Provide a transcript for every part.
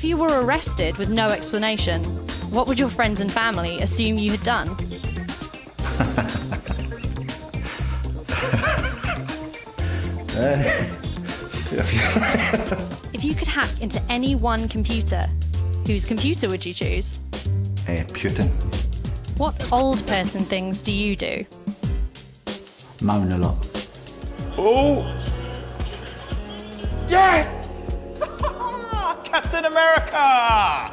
If you were arrested with no explanation, what would your friends and family assume you had done? If you could hack into any one computer, whose computer would you choose? Putin. What old person things do you do? Moan a lot. Oh! Yes! Captain America! I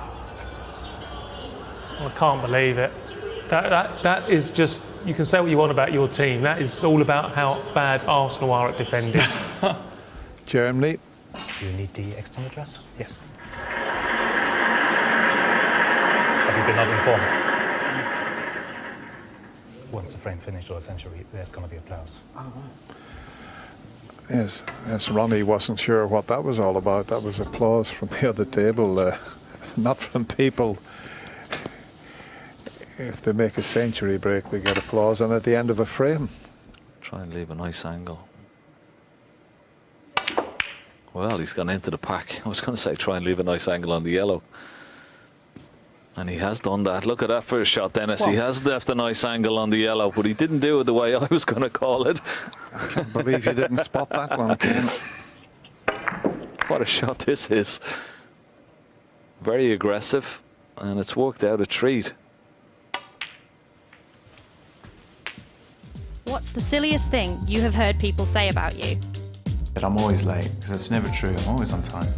can't believe it. That is just, you can say what you want about your team. That is all about how bad Arsenal are at defending. Germany. You need the external address? Yes. Have you been not informed? Once the frame finished, or essentially, there's going to be applause. Yes, Ronnie wasn't sure what that was all about. That was applause from the other table, not from people. If they make a century break, they get applause, and at the end of a frame. Try and leave a nice angle. Well, he's gone into the pack. I was going to say try and leave a nice angle on the yellow. And he has done that. Look at that first shot, Dennis. He has left a nice angle on the yellow, but he didn't do it the way I was going to call it. I can't believe you didn't spot that one, Ken. What a shot this is. Very aggressive, and it's worked out a treat. What's the silliest thing you have heard people say about you? But I'm always late, because that's never true. I'm always on time.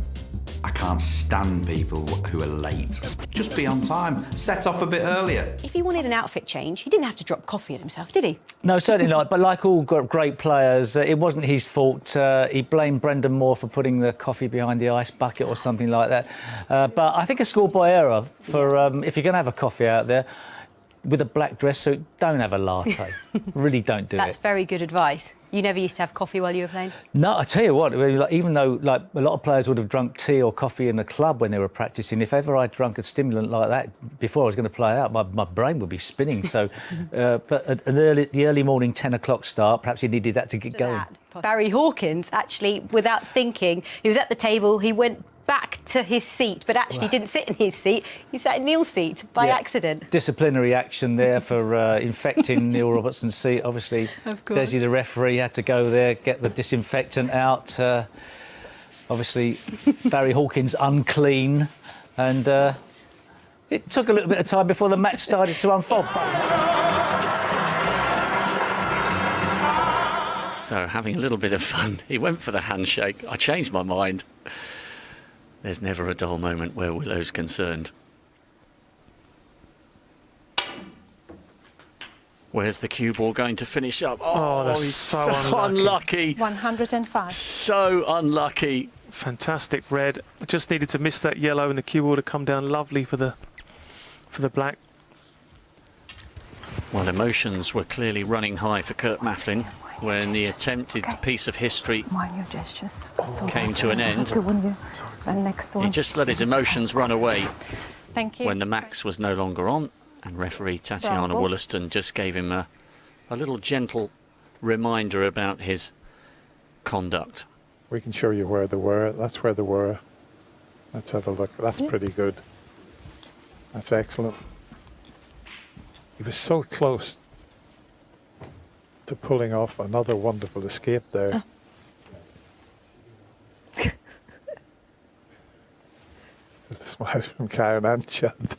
I can't stand people who are late. Just be on time. Set off a bit earlier. If he wanted an outfit change, he didn't have to drop coffee on himself, did he? No, certainly not. But like all great players, it wasn't his fault. He blamed Brendan Moore for putting the coffee behind the ice bucket or something like that. But I think a schoolboy error for if you're going to have a coffee out there with a black dress suit, don't have a latte. Really don't do it. That's very good advice. You never used to have coffee while you were playing? No, I tell you what, even though like a lot of players would have drunk tea or coffee in the club when they were practicing, if ever I drunk a stimulant like that before I was going to play out, my brain would be spinning. So, but at the early morning 10 o'clock start, perhaps he needed that to get going. Barry Hawkins, actually, without thinking, he was at the table, he went back to his seat, but actually didn't sit in his seat. He sat in Neil's seat by accident. Disciplinary action there for infecting Neil Robertson's seat. Obviously, Desi, the referee, had to go there, get the disinfectant out. Obviously, Barry Hawkins unclean, and it took a little bit of time before the match started to unfold. So, having a little bit of fun, he went for the handshake. I changed my mind. There's never a dull moment where Willow's concerned. Where's the cue ball going to finish up? Oh, that's he's so unlucky. 105. So unlucky. Fantastic red. Just needed to miss that yellow, and the cue ball to come down lovely for the black. Well, emotions were clearly running high for Kurt Maflin when the attempted piece of history came to an end. He just let his emotions run away. Thank you. When the max was no longer on, and referee Tatiana Wollaston just gave him a little gentle reminder about his conduct. We can show you where they were. That's where they were. Let's have a look. That's pretty good. That's excellent. He was so close to pulling off another wonderful escape there. The smile from Karen and Chad.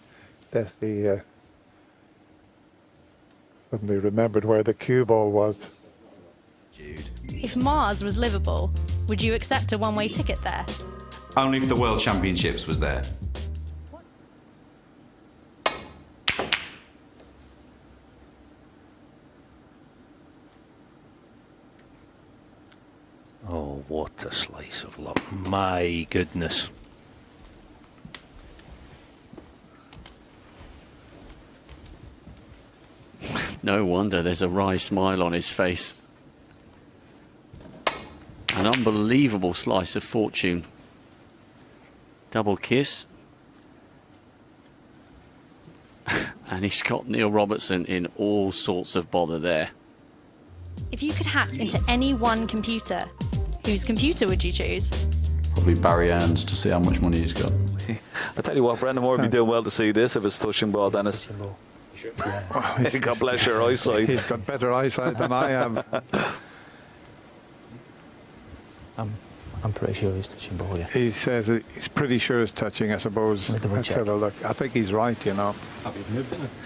Desi suddenly remembered where the cue ball was. If Mars was livable, would you accept a one-way ticket there? Only if the World Championships was there. Oh, what a slice of love. My goodness. No wonder there's a wry smile on his face. An unbelievable slice of fortune. Double kiss. And he's got Neil Robertson in all sorts of bother there. If you could hack into any one computer, whose computer would you choose? Probably Barry Earns to see how much money he's got. I tell you what, Brendan Moore would be doing well to see this if it's touching ball, Dennis. God bless your eyesight. He's got better eyesight than I have. I'm pretty sure he's touching ball, yeah. He says he's pretty sure it's touching, I suppose. Let's have a look. I think he's right, you know.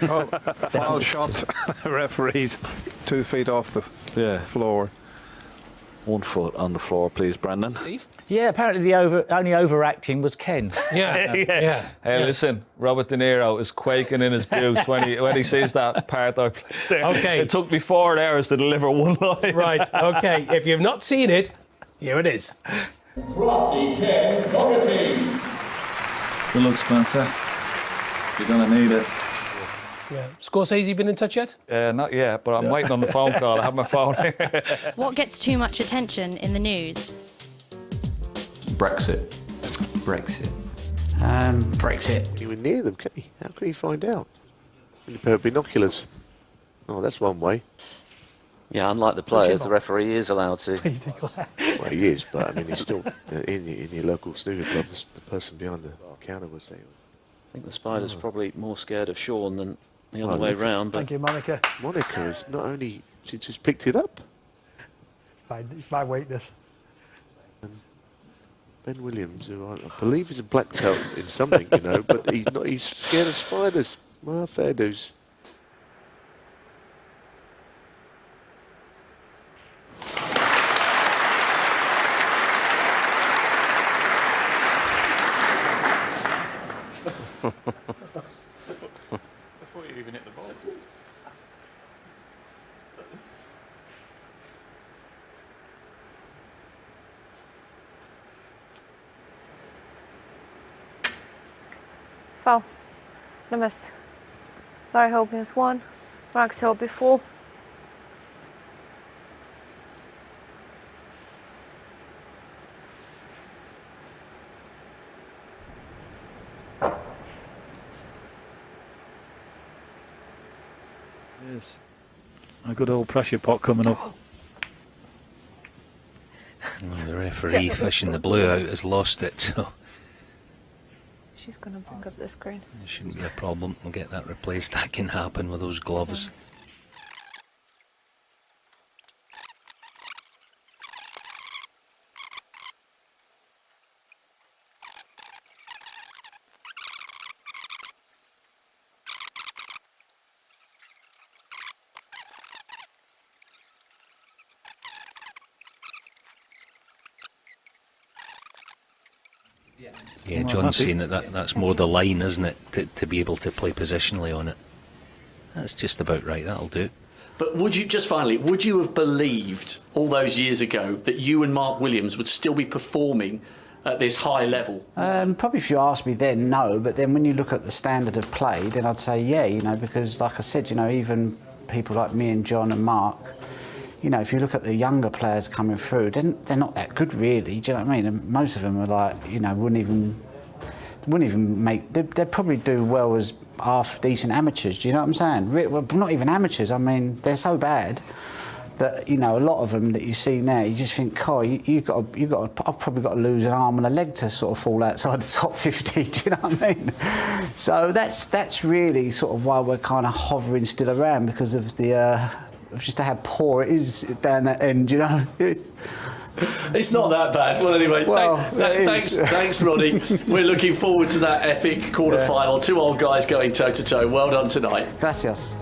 Oh, foul shot. Referees 2 feet off the floor. 1 foot on the floor, please, Brendan. Yeah, apparently the only overacting was Ken. Hey, listen, Robert De Niro is quaking in his boots when he sees that part I played there. Okay. It took me 4 hours to deliver one line. Right, okay. If you've not seen it, here it is. Crafty Ken Doherty. Good luck, Spencer. You're going to need it. Yeah. Scorsese been in touch yet? Not yet, but I'm waiting on the phone call. I have my phone. What gets too much attention in the news? Brexit. Brexit. He was near them, can he? How can he find out? With a pair of binoculars. Oh, that's one way. Yeah, unlike the players, the referee is allowed to. Well, he is, but I mean, he's still in your local snooker club. The person behind the counter was there. I think the Spider's probably more scared of Shaun than the other way round. Thank you, Monica. Monica is not only, she just picked it up. It's my weakness. And Ben Williams, who I believe is a black belt in something, you know, but he's not. He's scared of spiders. Well, fair dues. Before you even hit the ball. Foul. No miss. Barry Hawkins 1. Selby 4. There's a good old pressure pot coming up. The referee fishing the blue out has lost it, so She's going to bring up the screen. it shouldn't be a problem. We'll get that replaced. That can happen with those gloves. Yeah, John's saying that's more the line, isn't it, to be able to play positionally on it. That's just about right, that'll do. But would you have believed all those years ago that you and Mark Williams would still be performing at this high level? Probably if you asked me then, no, but then when you look at the standard of play, then I'd say yeah, you know, because like I said, you know, even people like me and John and Mark, you know, if you look at the younger players coming through, they're not that good really, do you know what I mean? And most of them are like, you know, wouldn't even make, they'd probably do well as half decent amateurs, do you know what I'm saying? Well, not even amateurs, I mean, they're so bad that, you know, a lot of them that you see now, you just think, oh, I've probably got to lose an arm and a leg to sort of fall outside the top 50, do you know what I mean? So that's really sort of why we're kind of hovering still around, because of the, just how poor it is down that end, you know? It's not that bad. Well, anyway, thanks, Ronnie. We're looking forward to that epic quarter-final. 2 old guys going toe-to-toe. Well done tonight. Gracias.